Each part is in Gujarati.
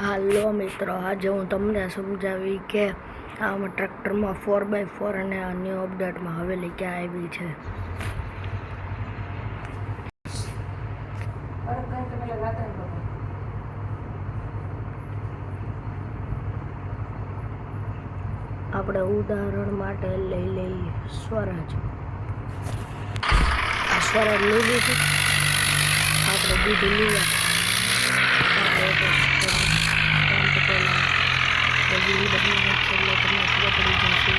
હાલો મિત્રો, આજે હું તમને સમજાવી કે આમાં ટ્રેક્ટરમાં 4x4 અને અન્ય અપડેટમાં હવેલી ક્યાં આવી છે. આપણે ઉદાહરણ માટે લઈ લઈએ સ્વરાજ. આ સ્વરાજ લીધું છે, આપણે દીધું લીધા વ્હીલ બદલીને એટલે તમને ખબર પડી જશે.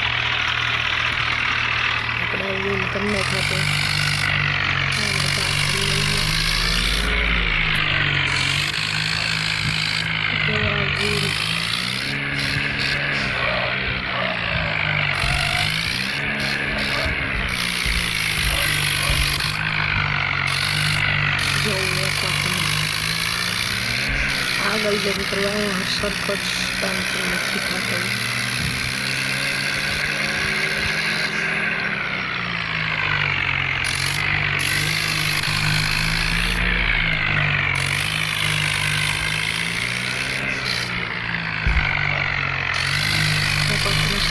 આપણે વ્હીલ તમને ખાતે વ્હીલ આગળ જઈને કરવા સરખો જ સ્ટન્ટ નથી થતો.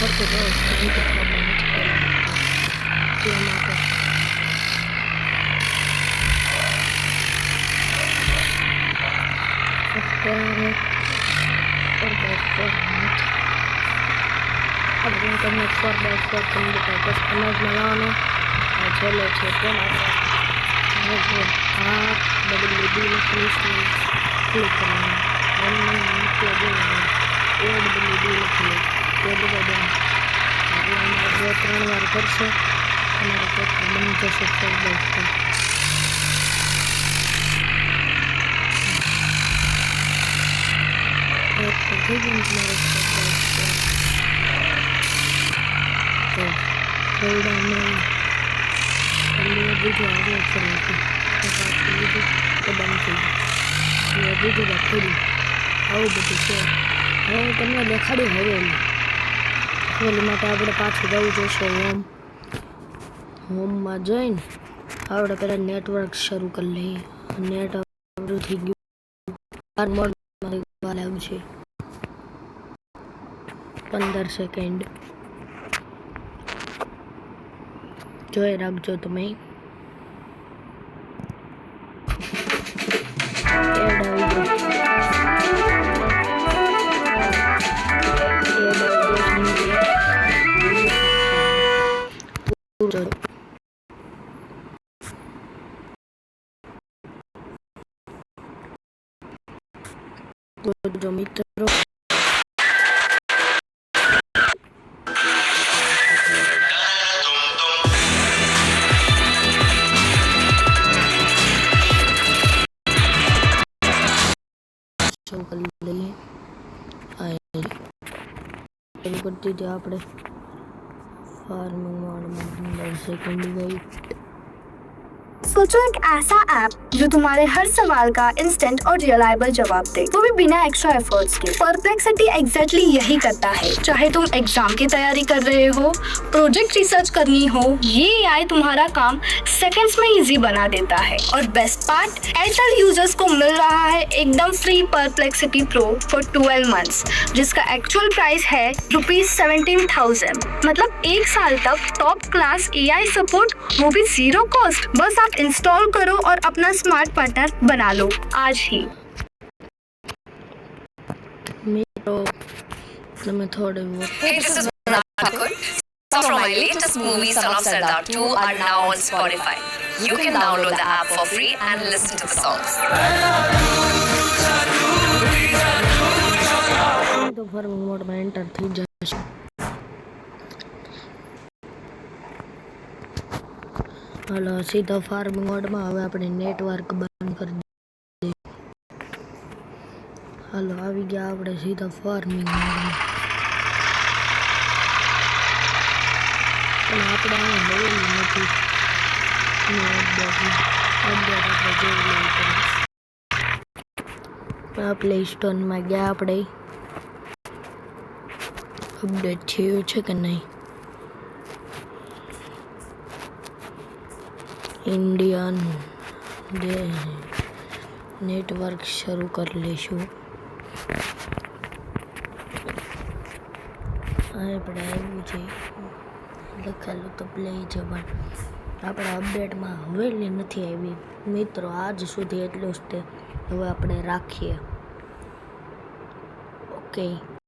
સરખો જ સ્ટન્ટ થતો નથી તે માટે અત્યારે 4x4 આપણે તમને 4x4 કમ્પ્યુટર કસ્ટમાઇઝમાં લાવવાનો છેલ્લે છે તે માટે આ WD ક્લિક કરવાનું WD લખી તે બધા આપણે 3 વાર કરશે અને ટ્રેક્ટર બની જશે 4x4. આવું બધું છે. હવે હું તમને દેખાડું હવેલી માટે આપણે પાછું જવું જોઈશે હોમમાં જઈને આપણે પહેલાં નેટવર્ક શરૂ કરી લઈએ. નેટ શરૂ થઈ ગયું. આવશે 15 સેકન્ડ જોઈ રાખજો તમે. જો મિત્રો करती थी આપણે फार्मिंग मोड सेकंड गई. सोचो एक ऐसा ऐप जो तुम्हारे हर सवाल का इंस्टेंट और रिलायबल जवाब दे, वो भी बिना एक्स्ट्रा एफर्ट्स के. परप्लेक्सिटी एग्जैक्टली यही करता है. चाहे तुम एग्जाम की तैयारी कर रहे हो, प्रोजेक्ट रिसर्च करनी हो, ये एआई तुम्हारा काम सेकंड्स में इजी बना देता है. और बेस्ट पार्ट, एयरटेल यूजर्स को मिल रहा है एकदम free perplexity pro for 12 months, जिसका एक्चुअल प्राइस है ₹17,000. मतलब 1 साल तक टॉप क्लास एआई सपोर्ट, वो भी जीरो कॉस्ट. बस आप इंस्टॉल करो और अपना स्मार्ट पार्टनर बना लो आज ही. મિત્રો તમે થોડે Hey, this is Mona Thakur. Some from my latest movie Son of Sardar 2 are now on Spotify. You can download the app for free and listen to the songs. તો ફાર્મિંગ મોડમાં એન્ટર થઈ જશે. હાલો સીધા ફાર્મિંગ મોડમાં. હવે આપણે નેટવર્ક બંધ કરી દઈએ. હાલો આવી ગયા આપણે સીધા ફાર્મિંગ મોડમાં. પણ આપણે આમાં હવેલી નથી. અપડેટ આપણે જોઈ લેવું પડે. પ્લે સ્ટોરમાં ગયા આપણે. અપડેટ થયું છે કે નહીં. इंडियन नेटवर्क शुरू कर लेशु. આપણે આવ્યું છે લખેલું તો પ્લે છે, પણ આપણા અપડેટમાં હવેલી નથી આવી મિત્રો. આજ સુધી એટલું જ તે. હવે આપણે રાખીએ. ઓકે.